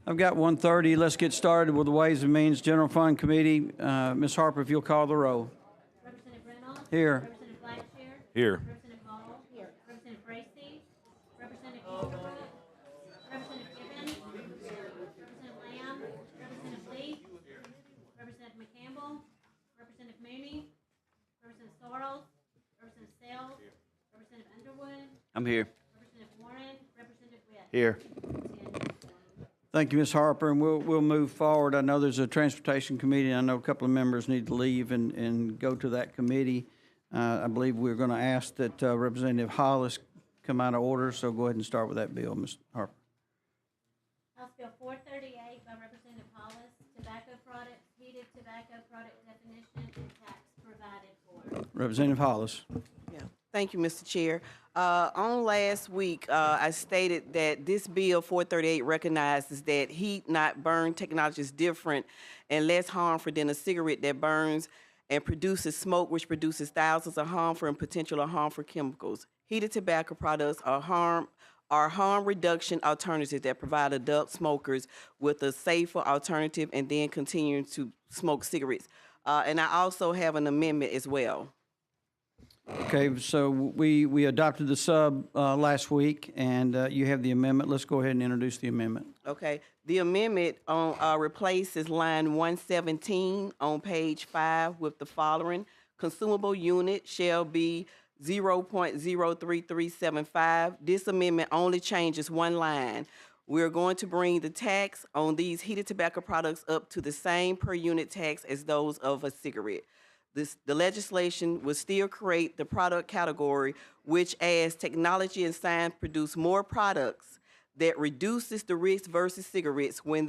I've got 1:30. Let's get started with the Ways and Means General Fund Committee. Ms. Harper, if you'll call the roll. Representative Reynolds. Here. Representative Blackshear. Here. Representative Ball. Here. Representative Bracy. Representative Easterbrook. Representative Gibbons. Representative Lamb. Representative Lee. Representative McCampbell. Representative Mooney. Representative Sorrells. Representative Sells. Representative Underwood. I'm here. Representative Warren. Representative Witt. Here. Thank you, Ms. Harper, and we'll move forward. I know there's a Transportation Committee, and I know a couple of members need to leave and go to that committee. I believe we're going to ask that Representative Hollis come out of order, so go ahead and start with that bill, Ms. Harper. House Bill 438 by Representative Hollis, tobacco products, heated tobacco product definition and tax provided for. Representative Hollis. Yeah. Thank you, Mr. Chair. On last week, I stated that this bill 438 recognizes that heat not burn technology is different and less harmful than a cigarette that burns and produces smoke, which produces thousands of harmful and potentially harmful chemicals. Heated tobacco products are harm reduction alternatives that provide adult smokers with a safer alternative and then continue to smoke cigarettes. And I also have an amendment as well. Okay, so we adopted the sub last week, and you have the amendment. Let's go ahead and introduce the amendment. Okay, the amendment on replaces line 117 on page 5 with the following: consumable unit shall be 0.03375. This amendment only changes one line. We're going to bring the tax on these heated tobacco products up to the same per unit tax as those of a cigarette. The legislation will still create the product category, which as technology and science produce more products that reduces the risk versus cigarettes when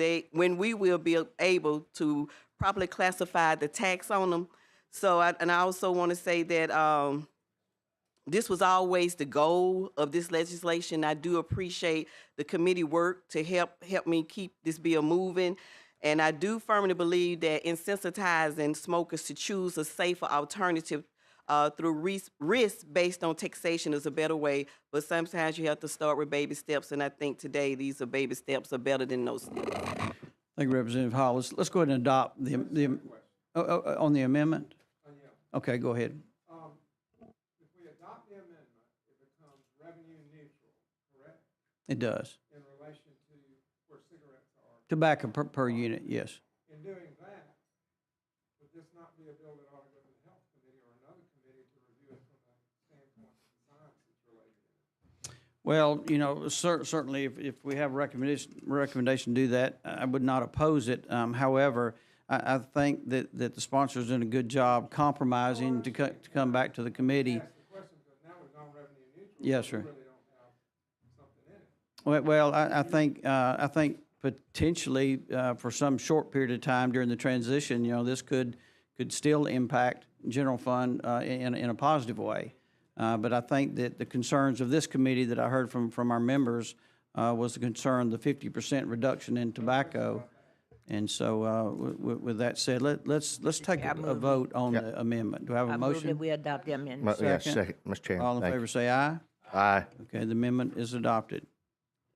we will be able to properly classify the tax on them. So, I also want to say that this was always the goal of this legislation. I do appreciate the committee work to help me keep this bill moving. And I do firmly believe that insensitizing smokers to choose a safer alternative through risk based on taxation is a better way. But sometimes you have to start with baby steps, and I think today these baby steps are better than no steps. Thank you, Representative Hollis. Let's go ahead and adopt the on the amendment. Okay, go ahead. If we adopt the amendment, it becomes revenue neutral, correct? It does. In relation to where cigarettes are. Tobacco per unit, yes. In doing that, would this not be a bill that ought to go to the Health Committee or another committee to review it from the standpoint of the science that's related to it? Well, you know, certainly if we have a recommendation to do that, I would not oppose it. However, I think that the sponsor's doing a good job compromising to come back to the committee. That's the question, because now we've gone revenue neutral. Yes, We sir. really don't have something in it. Well, I think potentially for some short period of time during the transition, you know, this could still impact general fund in a positive way. But I think that the concerns of this committee that I heard from our members was the concern, the 50% reduction in tobacco. And so with that said, let's take a vote on the amendment. Do I have a I move that motion? we adopt the amendment. Yes, second, Mr. Chairman. All in Thank favor you. say aye. Aye. Okay, the amendment is adopted.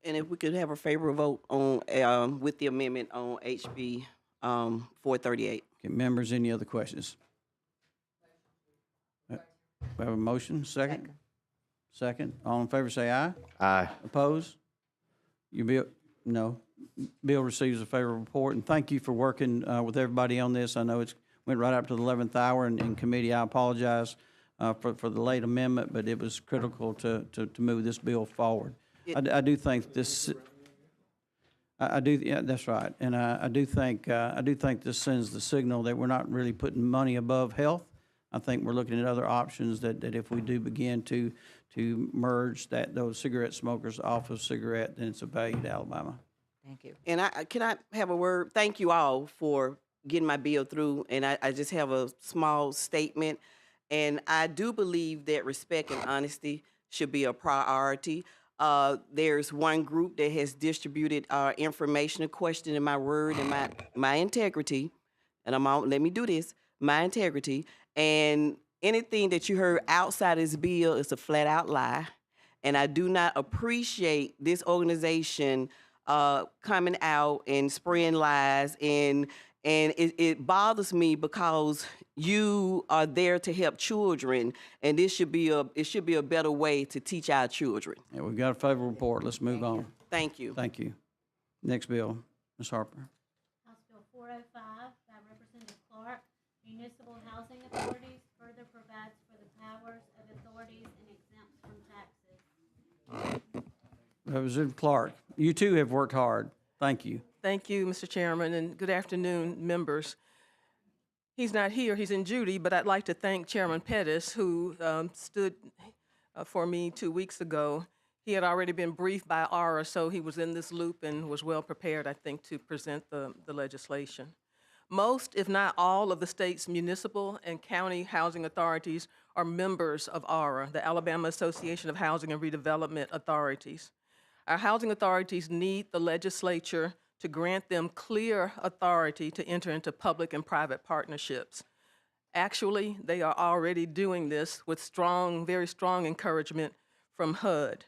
And if we could have a favorable vote on with the amendment on HB 438. Okay, members, any other questions? We have a motion, second? Second. All in favor say aye. Aye. Opposed? Your bill, no. Bill receives a favorable report, and thank you for working with everybody on this. I know it's went right up to the 11th hour in committee. I apologize for the late amendment, but it was critical to move this bill forward. I do think this. I do. Yeah, that's right. And I do think this sends the signal that we're not really putting money above health. I think we're looking at other options that if we do begin to merge those cigarette smokers off of cigarette, then it's a value to Alabama. Thank you. And can I have a word? Thank you all for getting my bill through. And I just have a small statement. And I do believe that respect and honesty should be a priority. There's one group that has distributed information questioning my word and my integrity. And let me do this, my integrity. And anything that you heard outside this bill is a flat out lie. And I do not appreciate this organization coming out and spreading lies, and it bothers me because you are there to help children, and it should be a better way to teach our children. Yeah, we've got a favorable report. Let's move on. Thank you. Thank you. Next bill, Ms. Harper. House Bill 405 by Representative Clark, Municipal Housing Authorities further provides for the powers of authorities and exempts from taxes. Representative Clark, you too have worked hard. Thank you. Thank you, Mr. Chairman, and good afternoon, members. He's not here, he's in Judy, but I'd like to thank Chairman Pettis, who stood for me 2 weeks ago. He had already been briefed by ARA, so he was in this loop and was well prepared, I think, to present the legislation. Most, if not all, of the state's municipal and county housing authorities are members of ARA, the Alabama Association of Housing and Redevelopment Authorities. Our housing authorities need the legislature to grant them clear authority to enter into public and private partnerships. Actually, they are already doing this with strong, very strong encouragement from HUD,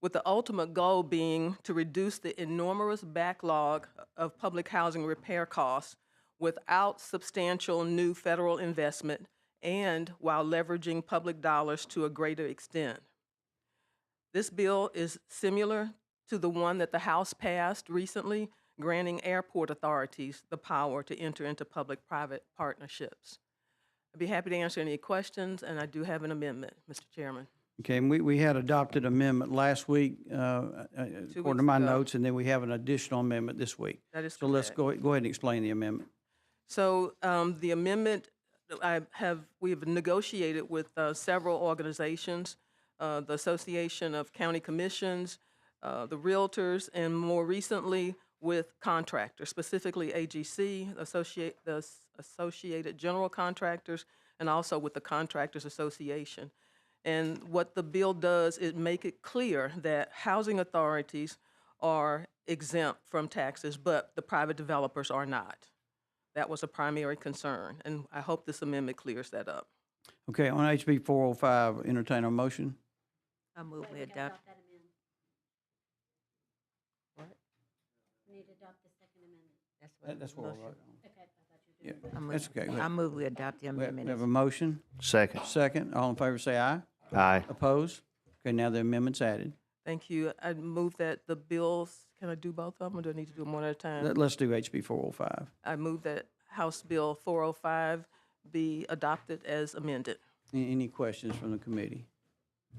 with the ultimate goal being to reduce the enormous backlog of public housing repair costs without substantial new federal investment and while leveraging public dollars to a greater extent. This bill is similar to the one that the House passed recently, granting airport authorities the power to enter into public-private partnerships. I'd be happy to answer any questions, and I do have an amendment, Mr. Chairman. Okay, and we had adopted amendment last week, according to weeks my ago. notes, and then we have an additional amendment this week. That is So let's correct. go ahead and explain the amendment. So the amendment, we have negotiated with several organizations, the Association of County Commissions, the Realtors, and more recently with contractors, specifically AGC, the Associated General Contractors, and also with the Contractors Association. And what the bill does is make it clear that housing authorities are exempt from taxes, but the private developers are not. That was a primary concern, and I hope this amendment clears that up. Okay, on HB 405, entertain a motion. I move we We gotta adopt. that amendment. We need to adopt the second amendment. That's what we're voting Okay, I thought you were on. doing. Yeah, I move- that's okay. Go I ahead. move we adopt the We have a amendment. motion, Second. second. All in favor say aye. Aye. Opposed? Okay, now the amendment's added. Thank you. I move that the bills, can I do both of them, or do I need to do them one at a time? Let's do HB 405. I move that House Bill 405 be adopted as amended. Any questions from the committee?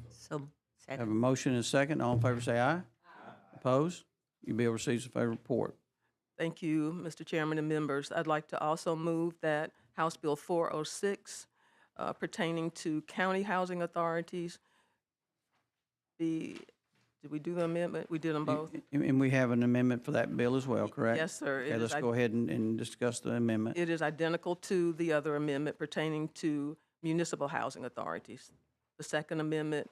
So, Have a second. motion and a second. All in favor say aye. Opposed? Your bill receives a favorable report. Thank you, Mr. Chairman and members. I'd like to also move that House Bill 406 pertaining to county housing authorities be, did we do the amendment? We did them both? And we have an amendment for that bill as well, correct? Yes, sir. It Okay, is let's go ahead and discuss the amendment. It is identical to the other amendment pertaining to municipal housing authorities. The second amendment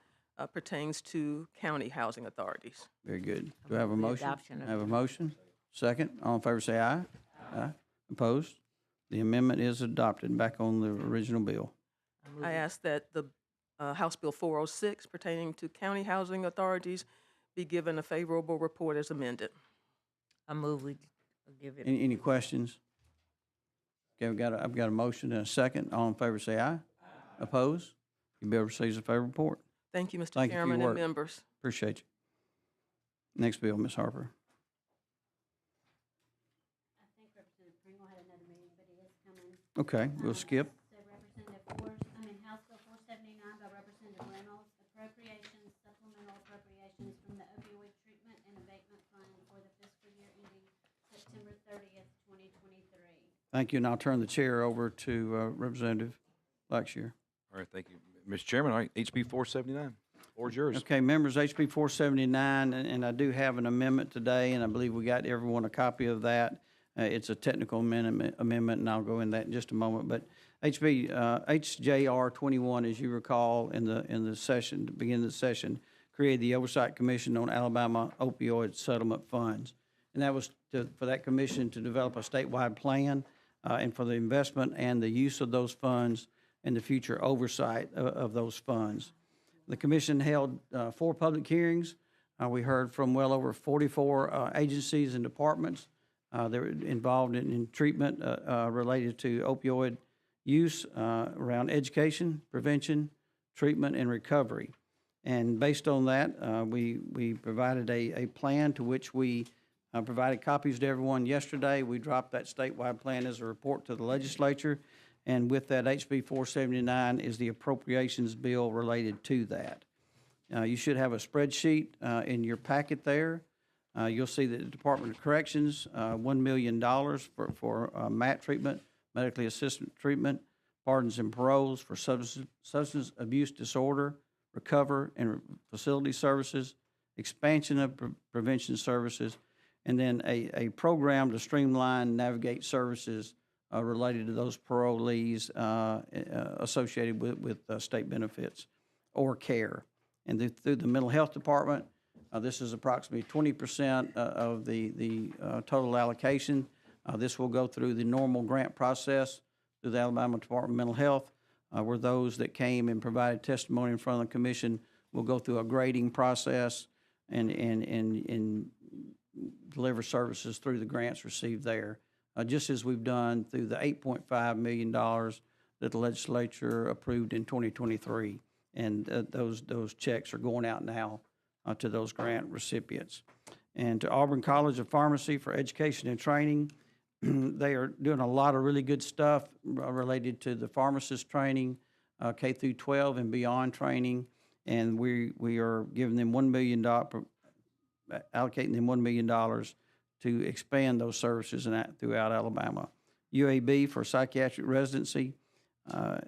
pertains to county housing authorities. Very good. Do I have a the motion? adoption of I have a motion. Second. All in favor say aye. Aye. Opposed? The amendment is adopted. Back on the original bill. I ask that the House Bill 406 pertaining to county housing authorities be given a favorable report as amended. I move we give it. Any questions? Okay, I've got a motion and a second. All in favor say aye. Opposed? Your bill receives a favorable report. Thank you, Mr. Thank you for your Chairman and work. members. Appreciate you. Next bill, Ms. Harper. I think Representative Pringle had another meeting, but he is coming. Okay, we'll skip. So House Bill 479 by Representative Reynolds, appropriations, supplemental appropriations from the opioid treatment and abatement fund for the fiscal year ending September 30th, 2023. Thank you, and I'll turn the chair over to Representative Blackshear. All right, thank you. Mr. Chairman, all right, HB 479, floor is yours. Okay, members, HB 479, and I do have an amendment today, and I believe we got everyone a copy of that. It's a technical amendment, and I'll go in that in just a moment. But HJR 21, as you recall, in the session, the beginning of the session, created the Oversight Commission on Alabama Opioid Settlement Funds. And that was for that commission to develop a statewide plan and for the investment and the use of those funds and the future oversight of those funds. The commission held 4 public hearings We heard from well over 44 agencies and departments that were involved in treatment related to opioid use around education, prevention, treatment, and recovery. And based on that, we provided a plan to which we provided copies to everyone yesterday. We dropped that statewide plan as a report to the legislature. And with that, HB 479 is the appropriations bill related to that. You should have a spreadsheet in your packet there. You'll see that the Department of Corrections, $1 million for MAT treatment, medically assisted treatment, pardons and paroles for substance abuse disorder, recover and facility services, expansion of prevention services, and then a program to streamline, navigate services related to those parolees associated with state benefits or care. And through the mental health department, this is approximately 20% of the total allocation. This will go through the normal grant process through the Alabama Department of Mental Health, where those that came and provided testimony in front of the commission will go through a grading process and deliver services through the grants received there, just as we've done through the $8.5 million that the legislature approved in 2023. And those checks are going out now to those grant recipients. And to Auburn College of Pharmacy for Education and Training, they are doing a lot of really good stuff related to the pharmacist training, K through 12 and beyond training. And we are giving them $1 million, allocating them $1 million to expand those services throughout Alabama. UAB for psychiatric residency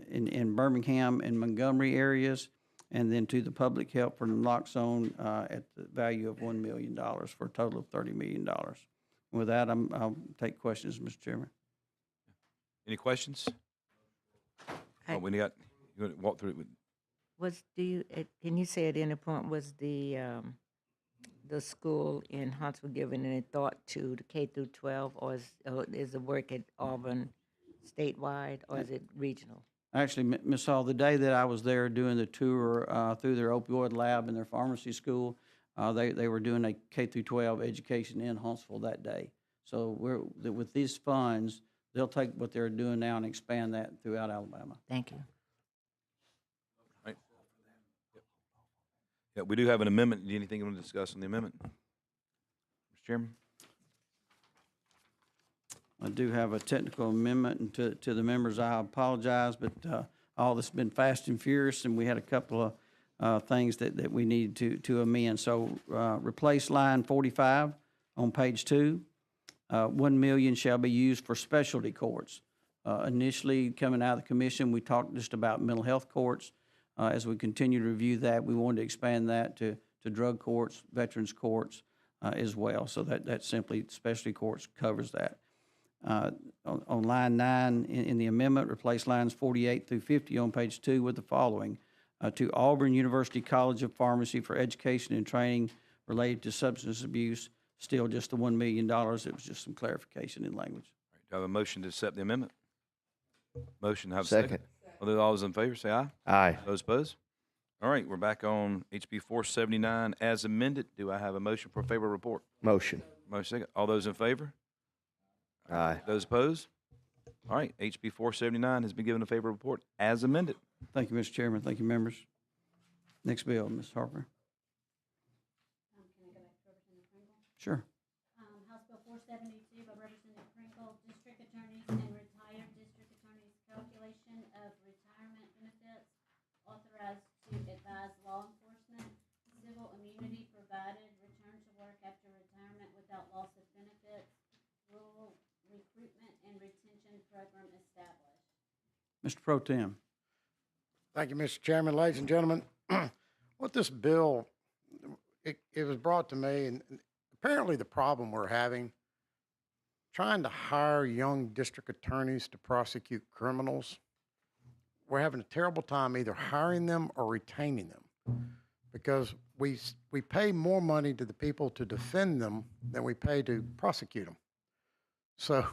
in Birmingham and Montgomery areas, and then to the public health for naloxone at the value of $1 million for a total of $30 million. With that, I'll take questions, Mr. Chairman. Any questions? I- You want to walk through it? Can you say at any point, was the school in Huntsville given any thought to the K through 12, or is the work at Auburn statewide, or is it regional? Actually, Ms. Hall, the day that I was there doing the tour through their opioid lab and their pharmacy school, they were doing a K through 12 education in Huntsville that day. So with these funds, they'll take what they're doing now and expand that throughout Alabama. Thank you. Right. Yeah, we do have an amendment. Anything you want to discuss on the amendment? Mr. Chairman? I do have a technical amendment, and to the members, I apologize, but all this has been fast and furious, and we had a couple of things that we needed to amend. So replace line 45 on page 2. 1 million shall be used for specialty courts. Initially, coming out of the commission, we talked just about mental health courts. As we continue to review that, we wanted to expand that to drug courts, veterans courts as well. So that simply specialty courts covers that. On line 9 in the amendment, replace lines 48 through 50 on page 2 with the following. To Auburn University College of Pharmacy for Education and Training related to substance abuse, still just the $1 million. It was just some clarification in language. All right, do I have a motion to accept the amendment? Motion, have a Second. second. All those in favor, say aye. Aye. Those opposed? All right, we're back on HB 479 as amended. Do I have a motion for a favorable report? Motion. Motion second. All those in favor? Aye. Those opposed? All right, HB 479 has been given a favorable report as amended. Thank you, Mr. Chairman. Thank you, members. Next bill, Ms. Harper. Can I go back to Representative Pringle? Sure. House Bill 472 by Representative Pringle, district attorneys and retired district attorneys' calculation of retirement benefits, authorized to advise law enforcement, civil immunity provided, return to work after retirement without loss of benefits, rural recruitment and retention program established. Mr. Pro Tem. Thank you, Mr. Chairman. Ladies and gentlemen, what this bill, it was brought to me, and apparently the problem we're having, trying to hire young district attorneys to prosecute criminals, we're having a terrible time either hiring them or retaining them, because we pay more money to the people to defend them than we pay to prosecute them. So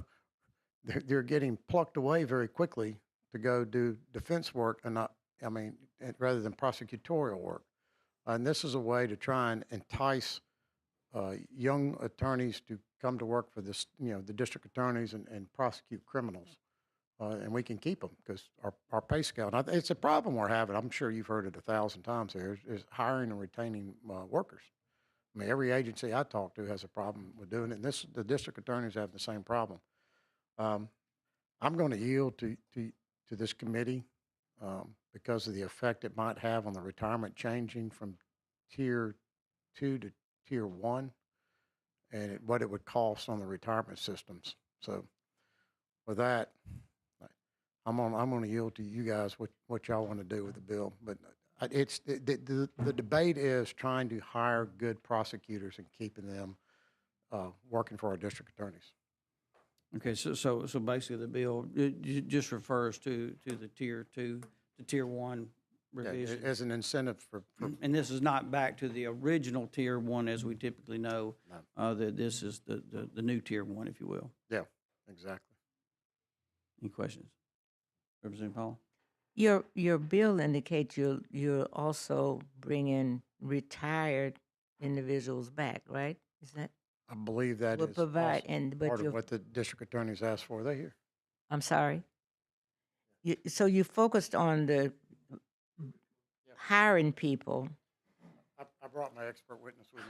they're getting plucked away very quickly to go do defense work and rather than prosecutorial work. And this is a way to try and entice young attorneys to come to work for this, the district attorneys and prosecute criminals. And we can keep them because our pay scale, and it's a problem we're having. I'm sure you've heard it 1,000 times here, is hiring and retaining workers. I mean, every agency I talk to has a problem with doing it, and the district attorneys have the same problem. I'm going to yield to this committee because of the effect it might have on the retirement changing from Tier 2 to Tier 1 and what it would cost on the retirement systems. So with that, I'm going to yield to you guys what y'all want to do with the bill. But it's the debate is trying to hire good prosecutors and keeping them working for our district attorneys. Okay, so basically the bill just refers to the Tier 2 to Tier 1 revision. As an incentive for And this is not back to the original Tier 1 as we typically know. That this is the new Tier 1, if you will. yeah, exactly. Any questions? Representative Paul? Your bill indicates you're also bringing retired individuals back, right? Is that, I believe that will is provide, also but part of you're, what the district attorneys asked for. They hear. I'm sorry? So you focused on the hiring people, I brought my expert witness with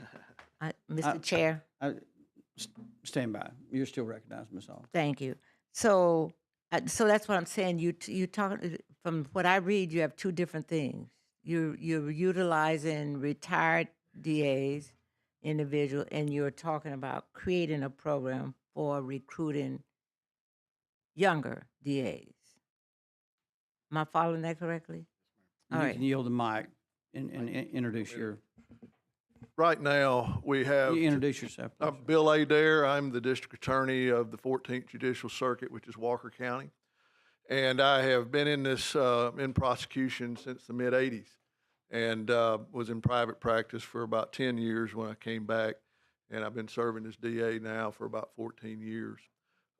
me. Mr. Chair, Stand by. You're still recognized, Ms. Hall. thank you. So that's what I'm saying. You talk, from what I read, you have two different things. You're utilizing retired DAs, individual, and you're talking about creating a program for recruiting younger DAs. Am I following that correctly? All You right. can yield the mic and introduce Right now, we have, you introduce yourself, please. I'm Bill Adair. I'm the district attorney of the 14th Judicial Circuit, which is Walker County. And I have been in this, in prosecution since the mid-'80s and was in private practice for about 10 years when I came back. And I've been serving as DA now for about 14 years.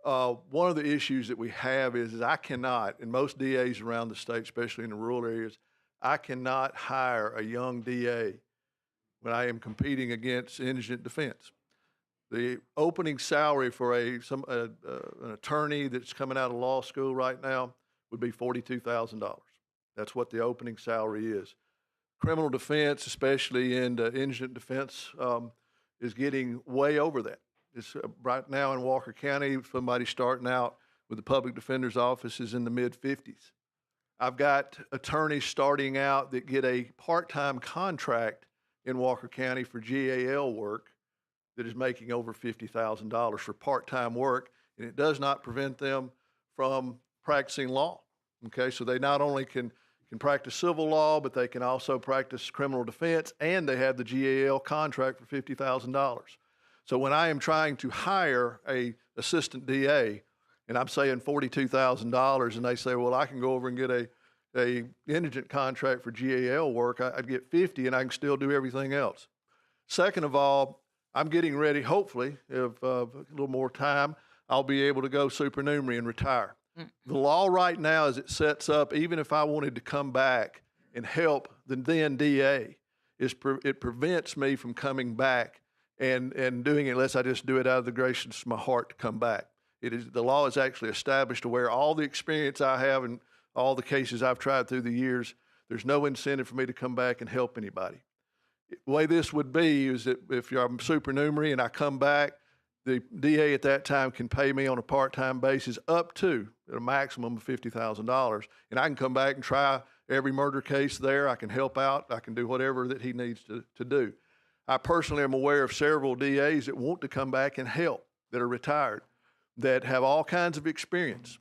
One of the issues that we have is I cannot, and most DAs around the state, especially in the rural areas, I cannot hire a young DA when I am competing against indigent defense. The opening salary for an attorney that's coming out of law school right now would be $42,000. That's what the opening salary is. Criminal defense, especially in indigent defense, is getting way over that. It's right now in Walker County, somebody starting out with the public defender's office is in the mid-50s. I've got attorneys starting out that get a part-time contract in Walker County for GAL work that is making over $50,000 for part-time work, and it does not prevent them from practicing law. Okay, so they not only can practice civil law, but they can also practice criminal defense, and they have the GAL contract for $50,000. So when I am trying to hire a assistant DA, and I'm saying $42,000, and they say, well, I can go over and get a indigent contract for GAL work, I'd get 50 and I can still do everything else. Second of all, I'm getting ready, hopefully, if a little more time, I'll be able to go supernumerary and retire. The law right now, as it sets up, even if I wanted to come back and help the then DA, it prevents me from coming back and doing it unless I just do it out of the gracious of my heart to come back. The law is actually established to where all the experience I have and all the cases I've tried through the years, there's no incentive for me to come back and help anybody. The way this would be is that if I'm supernumerary and I come back, the DA at that time can pay me on a part-time basis up to a maximum of $50,000, and I can come back and try every murder case there. I can help out. I can do whatever that he needs to do. I personally am aware of several DAs that want to come back and help, that are retired, that have all kinds of experience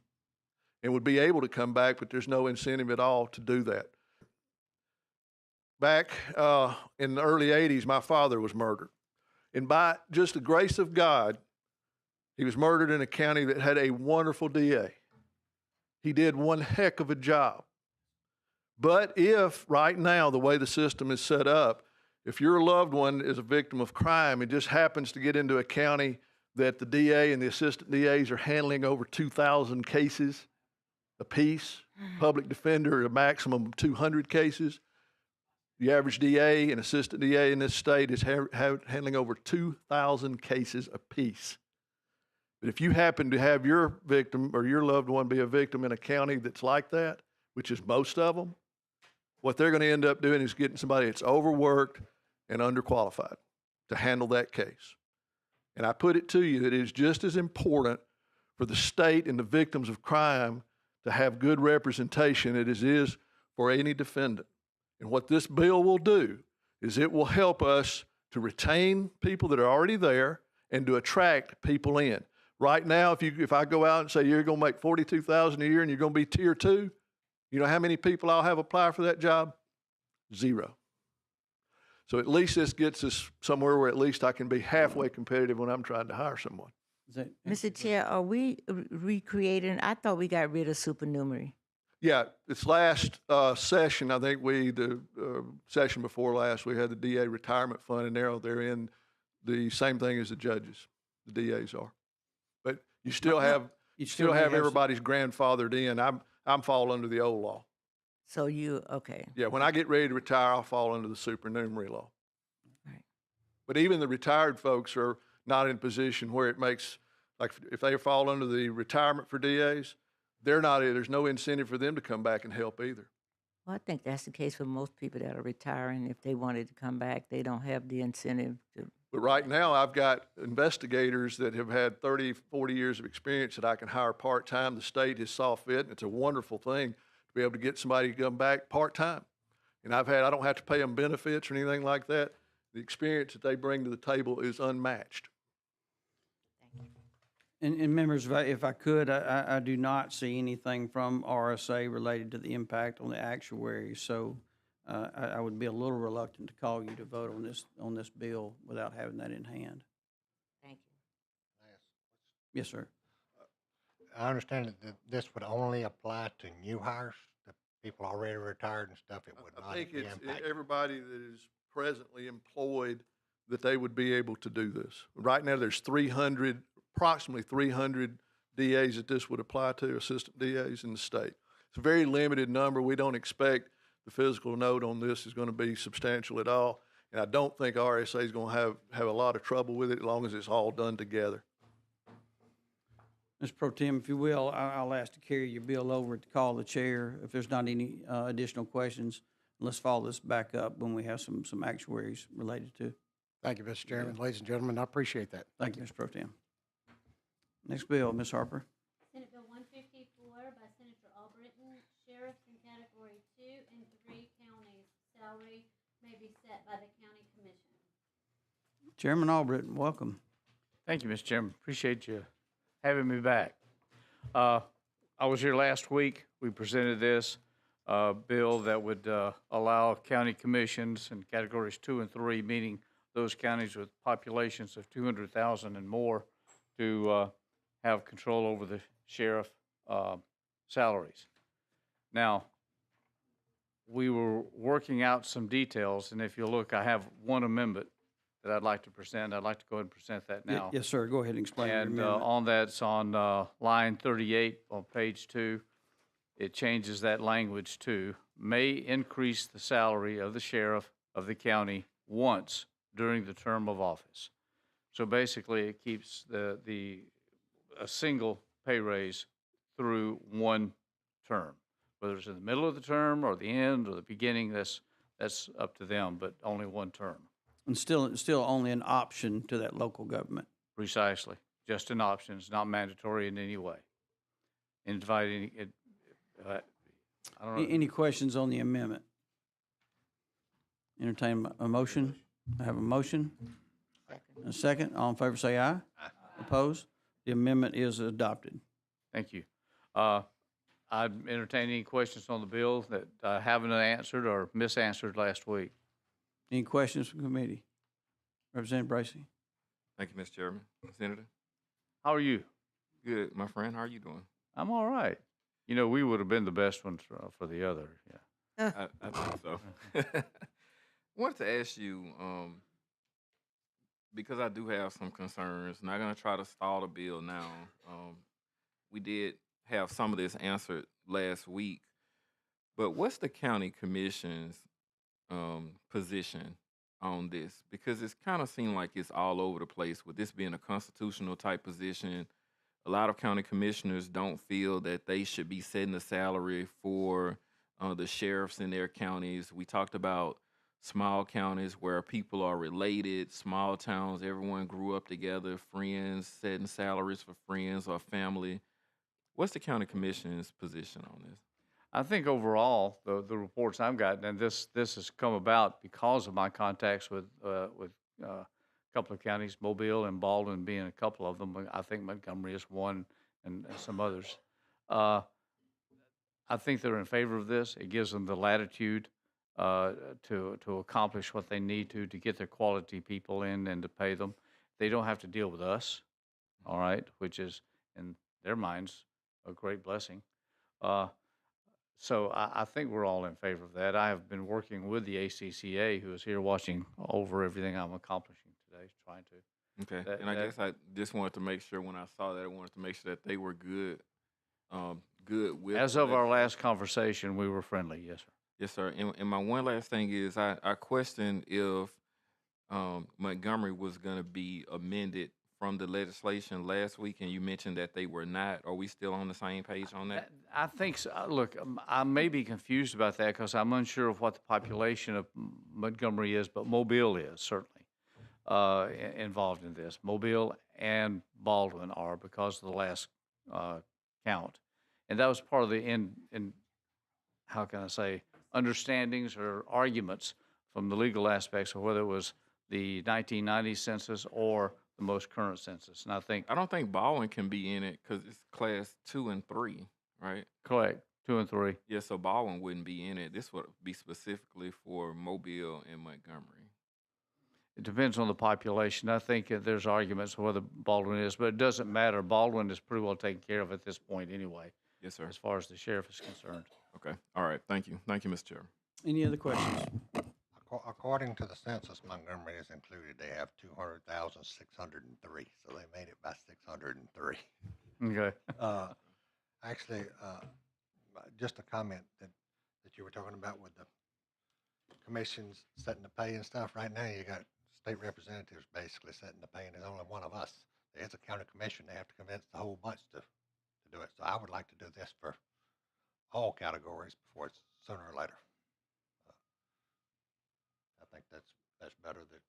and would be able to come back, but there's no incentive at all to do that. Back in the early 80s, my father was murdered. And by just the grace of God, he was murdered in a county that had a wonderful DA. He did one heck of a job. But if right now, the way the system is set up, if your loved one is a victim of crime, it just happens to get into a county that the DA and the assistant DAs are handling over 2,000 cases apiece, public defender a maximum of 200 cases, The average DA and assistant DA in this state is handling over 2,000 cases apiece. But if you happen to have your victim or your loved one be a victim in a county that's like that, which is most of them, what they're going to end up doing is getting somebody that's overworked and underqualified to handle that case. And I put it to you that it is just as important for the state and the victims of crime to have good representation as it is for any defendant. And what this bill will do is it will help us to retain people that are already there and to attract people in. Right now, if I go out and say you're going to make $42,000 a year and you're going to be tier 2, you know how many people I'll have apply for that job? 0. So at least this gets us somewhere where at least I can be halfway competitive when I'm trying to hire someone. Mr. Chair, are we recreating? I thought we got rid of supernumerary. Yeah, this last session, I think the session before last, we had the DA retirement fund, and they're in the same thing as the judges, the DAs are. But you still have everybody's grandfathered in. I'm fall under the old law. So okay. Yeah, when I get ready to retire, I'll fall under the supernumerary law. Right. But even the retired folks are not in a position where it makes, like if they fall under the retirement for DAs, there's no incentive for them to come back and help either. Well, I think that's the case for most people that are retiring. If they wanted to come back, they don't have the incentive to. But right now, I've got investigators that have had 30, 40 years of experience that I can hire part-time. The state has saw fit, and it's a wonderful thing to be able to get somebody to come back part-time. And I don't have to pay them benefits or anything like that. The experience that they bring to the table is unmatched. And members, if I could, I do not see anything from RSA related to the impact on the actuaries. So I would be a little reluctant to call you to vote on this bill without having that in hand. Thank you. Yes, sir. I understand that this would only apply to new hires, the people already retired and stuff. It would I not think be it's impacted. everybody that is presently employed that they would be able to do this. Right now, there's approximately 300 DAs that this would apply to, assistant DAs in the state. It's a very limited number. We don't expect the physical note on this is going to be substantial at all. And I don't think RSA is going to have a lot of trouble with it as long as it's all done together. Mr. Pro Tem, if you will, I'll ask to carry your bill over to call the chair. If there's not any additional questions, let's follow this back up when we have some actuaries related to. Thank you, Mr. Chairman. Ladies and gentlemen, I appreciate that. Thank you, Mr. Pro Tem. Next bill, Ms. Harper. Senate Bill 154 by Senator Albritton, sheriffs in Category 2 and 3 counties, salary may be set by the county commission. Chairman Albritton, welcome. Thank you, Mr. Chairman. Appreciate you having me back. I was here last week. We presented this bill that would allow county commissions in categories 2 and 3, meaning those counties with populations of 200,000 and more, to have control over the sheriff salaries. Now, we were working out some details, and if you look, I have one amendment that I'd like to present. I'd like to go ahead and present that now. Yes, sir. Go ahead and explain your And amendment. on that, it's on line 38 on page 2. It changes that language to may increase the salary of the sheriff of the county once during the term of office. So basically, it keeps a single pay raise through one term. Whether it's in the middle of the term or the end or the beginning, that's up to them, but only one term. And still only an option to that local government. Precisely. Just an option. It's not mandatory in any way. Inviting it, I don't know. Any questions on the amendment? Entertain a motion. I have a motion. A second. All in favor say aye. Aye. Opposed? The amendment is adopted. Thank you. I'd entertain any questions on the bill that I haven't answered or misanswered last week. Any questions from committee? Representative Bracy. Thank you, Mr. Chairman. Senator. How are you? Good, my friend. How are you doing? I'm all right. You know, we would have been the best ones for the other. Yeah. I think so. I wanted to ask you, because I do have some concerns, not going to try to stall the bill now. We did have some of this answered last week, but what's the county commission's position on this, because it's kind of seemed like it's all over the place with this being a constitutional type position. A lot of county commissioners don't feel that they should be setting the salary for the sheriffs in their counties. We talked about small counties where people are related, small towns, everyone grew up together, friends, setting salaries for friends or family. What's the county commission's position on this? I think overall, the reports I've gotten, and this has come about because of my contacts with a couple of counties, Mobile and Baldwin being a couple of them. I think Montgomery is one, and some others. I think they're in favor of this. It gives them the latitude to accomplish what they need to get their quality people in and to pay them. They don't have to deal with us, all right, which is in their minds a great blessing. So I think we're all in favor of that. I have been working with the ACCA, who is here watching over everything I'm accomplishing today, trying to. Okay, and I guess I just wanted to make sure when I saw that, I wanted to make sure that they were good, good with. As of our last conversation, we were friendly, yes, sir. Yes, sir. And my one last thing is I questioned if Montgomery was going to be amended from the legislation last week, and you mentioned that they were not. Are we still on the same page on that? I think so. Look, I may be confused about that because I'm unsure of what the population of Montgomery is, but Mobile is certainly involved in this. Mobile and Baldwin are because of the last count. And that was part of the how can I say, understandings or arguments from the legal aspects of whether it was the 1990 census or the most current census. And I don't think Baldwin can be in it because it's class 2 and 3, right? Correct, 2 and 3. Yeah, so Baldwin wouldn't be in it. This would be specifically for Mobile and Montgomery. It depends on the population. I think there's arguments whether Baldwin is, but it doesn't matter. Baldwin is pretty well taken care of at this point anyway. Yes, sir. As far as the sheriff is concerned. Okay. All right. Thank you. Thank you, Mr. Chair. Any other questions? According to the census, Montgomery is included. They have 200,603, so they made it by 603. Okay. Actually, just a comment that you were talking about with the commissions setting the pay and stuff. Right now, you got state representatives basically setting the pay, and there's only one of us. There's a county commission. They have to convince the whole bunch to do it. So I would like to do this for all categories before it's sooner or later. I think that's better. That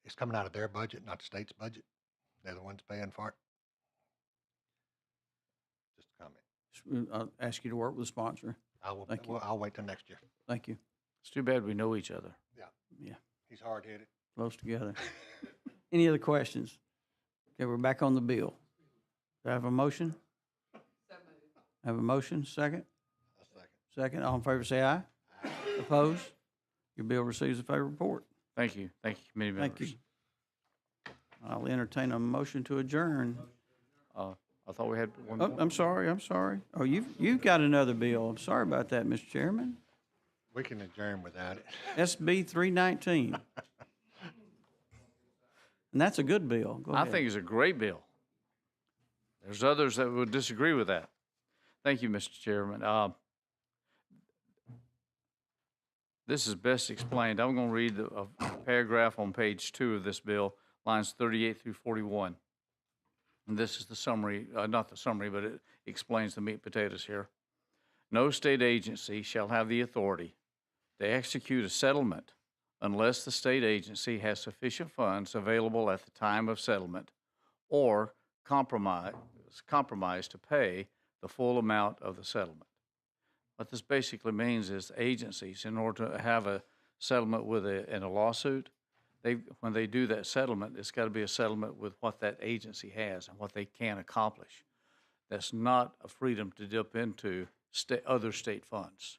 it's coming out of their budget, not the state's budget. They're the ones paying for it. Just a comment. I'll ask you to work with the sponsor. I will. Thank you. Well, I'll wait till next year. Thank you. It's too bad we know each other. Yeah. Yeah. He's hard headed. Close together. Any other questions? Okay, we're back on the bill. Do I have a motion? Have a motion, second? A second. Second, all in favor say aye. Aye. Opposed? Your bill receives a favorable report. Thank you. Thank you, committee members. Thank you. I'll entertain a motion to adjourn. I thought we had one Oh, more. I'm sorry. Oh, you've got another bill. I'm sorry about that, Mr. Chairman. We can adjourn without it. SB 319. And that's a good bill. Go I ahead. think it's a great bill. There's others that would disagree with that. Thank you, Mr. Chairman. This is best explained. I'm going to read a paragraph on page 2 of this bill, lines 38 through 41. And this is the summary, not the summary, but it explains the meat and potatoes here. No state agency shall have the authority to execute a settlement unless the state agency has sufficient funds available at the time of settlement or compromise to pay the full amount of the settlement. What this basically means is agencies, in order to have a settlement in a lawsuit, when they do that settlement, it's got to be a settlement with what that agency has and what they can accomplish. That's not a freedom to dip into other state funds.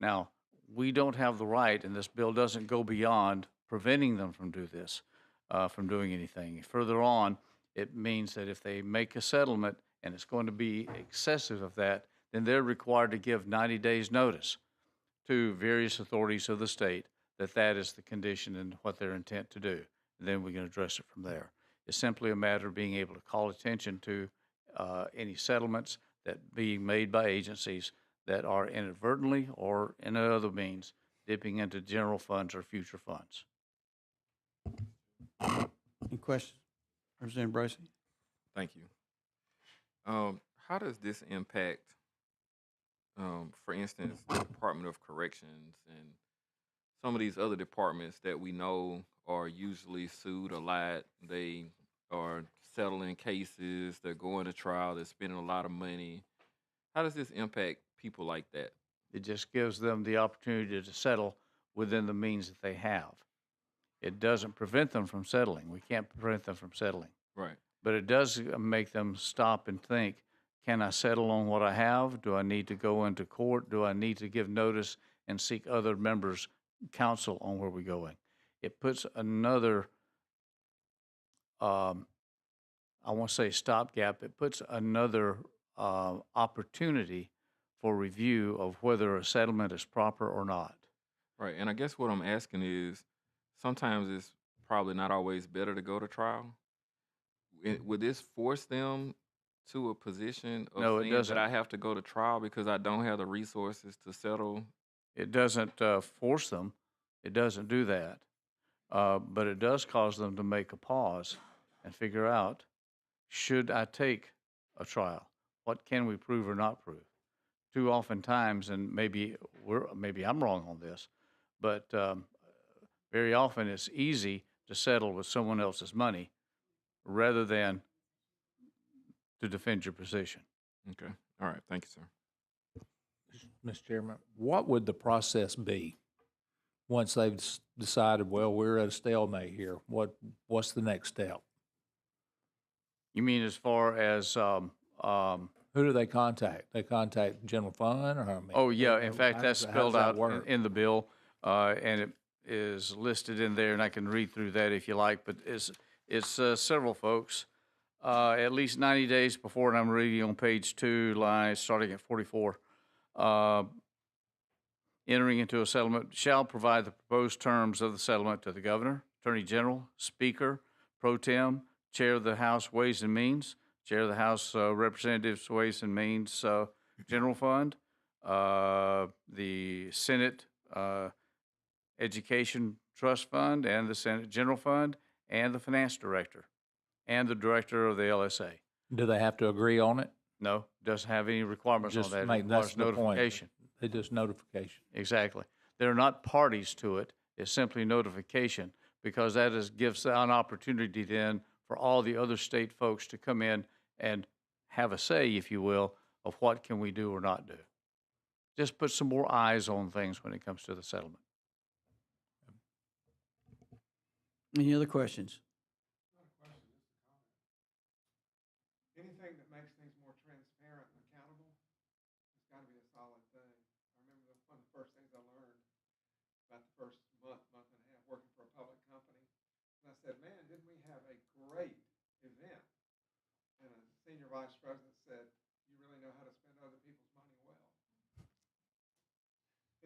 Now, we don't have the right, and this bill doesn't go beyond preventing them from doing anything. Further on, it means that if they make a settlement and it's going to be excessive of that, then they're required to give 90 days notice to various authorities of the state that that is the condition and what their intent to do. And then we can address it from there. It's simply a matter of being able to call attention to any settlements that being made by agencies that are inadvertently or in other means dipping into general funds or future funds. Any questions? Representative Bracy? Thank you. How does this impact, for instance, the Department of Corrections and some of these other departments that we know are usually sued a lot? They are settling cases, they're going to trial, they're spending a lot of money. How does this impact people like that? It just gives them the opportunity to settle within the means that they have. It doesn't prevent them from settling. We can't prevent them from settling. Right. But it does make them stop and think, can I settle on what I have? Do I need to go into court? Do I need to give notice and seek other members' counsel on where we're going? It puts another, I won't say stopgap, it puts another opportunity for review of whether a settlement is proper or not. Right. And I guess what I'm asking is, sometimes it's probably not always better to go to trial. Would this force them to a position of No, it saying doesn't. that I have to go to trial because I don't have the resources to settle? It doesn't force them. It doesn't do that. But it does cause them to make a pause and figure out, should I take a trial? What can we prove or not prove? Too often times, and maybe I'm wrong on this, but very often it's easy to settle with someone else's money rather than to defend your position. Okay. All right. Thank you, sir. Mr. Chairman, what would the process be once they've decided, well, we're at a stalemate here? What's the next step? You mean as far as who do they contact? They contact general fund, or I mean, oh yeah, in fact, that's how does spelled that out work? in the bill, and it is listed in there, and I can read through that if you like. But it's several folks. At least 90 days before, and I'm reading on page 2, lines starting at 44. Entering into a settlement shall provide the proposed terms of the settlement to the governor, attorney general, speaker, pro tem, chair of the House Ways and Means, chair of the House Representatives Ways and Means General Fund, the Senate Education Trust Fund, and the Senate General Fund, and the finance director, and the director of the LSA. Do they have to agree on it? No, doesn't have any requirements Just on that. It make, that's requires the point. notification. They just notification. Exactly. They're not parties to it. It's simply notification, because that gives an opportunity then for all the other state folks to come in and have a say, if you will, of what can we do or not do. Just put some more eyes on things when it comes to the settlement. Any other questions? Anything that makes things more transparent and accountable, it's got to be a solid thing. I remember one of the first things I learned about the first month and a half working for a public company. And I said, man, didn't we have a great event? And a senior vice president said, you really know how to spend other people's money well.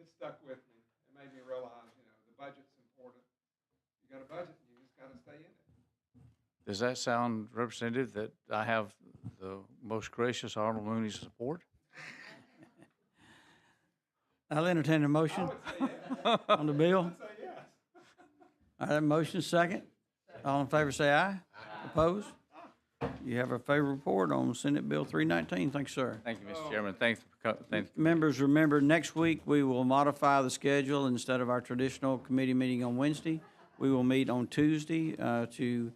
It stuck with me. It made me realize, the budget's important. You got a budget, and you just got to stay in it. Does that sound, Representative, that I have the most gracious Honorable Mooney's support? I'll entertain a motion on the bill. All right, motion second. All in favor say aye. Opposed? You have a favorable report on Senate Bill 319. Thanks, sir. Thank you, Mr. Chairman. Thank you. Members, remember, next week we will modify the schedule. Instead of our traditional committee meeting on Wednesday, we will meet on Tuesday to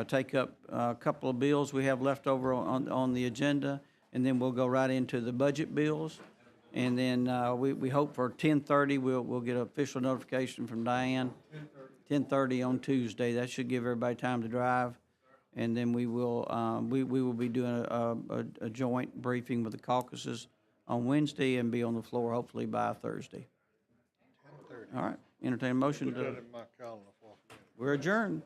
take up a couple of bills we have left over on the agenda, and then we'll go right into the budget bills. And then we hope for 10:30 we'll get official notification from Diane. 10:30 on Tuesday. That should give everybody time to drive. And then we will be doing a joint briefing with the caucuses on Wednesday and be on the floor hopefully by Thursday. All right. Entertain a motion to. Put that in my calendar for me. We're adjourned.